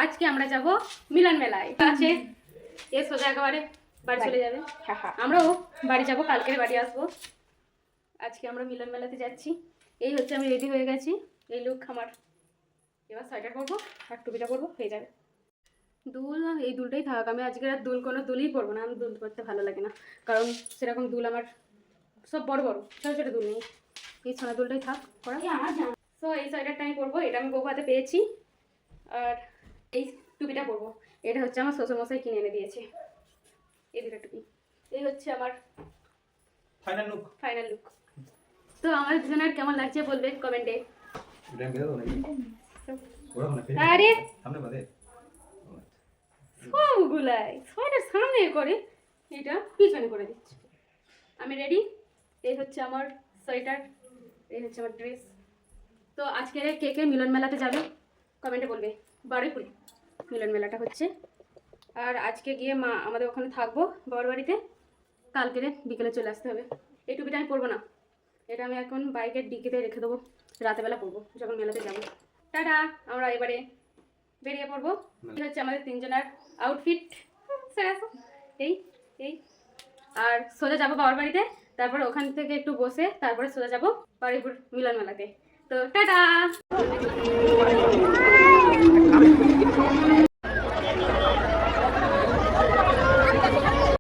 আজকে আমরা যাব মিলন মেলায় আছে এ সোজা একেবারে বাড়ি চলে যাবে। আমরাও বাড়ি যাব, কালকে বাড়ি আসবো। আজকে আমরা মিলন মেলাতে যাচ্ছি। এই হচ্ছে আমি রেডি হয়ে গেছি, এই লুক আমার। এবার সোয়েটার পরবো আর টুপিটা পরবো, হয়ে যাবে। দুল, এই দুলটাই থাক। আমি আজকে আর দুল কোনো দুলই পরবো না, আমি দুল পরতে ভালো লাগে না, কারণ সেরকম দুল আমার সব বড় বড়, ছোটো ছোটো দুল নেই। এই সোনা দুলটাই থাক পরা। সো এই সোয়েটারটা আমি পরবো, এটা আমি বউ হাতে পেয়েছি। আর এই টুপিটা পরবো, এটা হচ্ছে আমার শ্বশুরমশাই কিনে এনে দিয়েছে। এই দুটো টুপি, এই হচ্ছে আমার ফাইনাল লুক। তো আমার দুজনের কেমন লাগছে বলবে কমেন্টে। আরে সবগুলাই সোয়েটার সামনে করে, এটা পিছনে করে দিচ্ছি। আমি রেডি। এই হচ্ছে আমার সোয়েটার, এই হচ্ছে আমার ড্রেস। তো আজকে কে কে মিলন মেলাতে যাবে কমেন্টে বলবে। বারুইপুরে মিলন মেলাটা হচ্ছে। আর আজকে গিয়ে মা আমাদের ওখানে থাকবো বাবার বাড়িতে, কালকে বিকেলে চলে আসতে হবে। এই টুপিটা আমি পরবো না, এটা আমি এখন বাইকের ডিকিতে রেখে দেবো, রাতেবেলা পরবো যখন মেলাতে যাবো। টাটা, আমরা এবারে বেরিয়ে পড়বো। এই হচ্ছে আমাদের তিনজনের আউটফিট। এই এই আর সোজা যাবো বাবার বাড়িতে, তারপর ওখান থেকে একটু বসে তারপরে সোজা যাবো বারুইপুর মিলন মেলাতে। তো টাটা।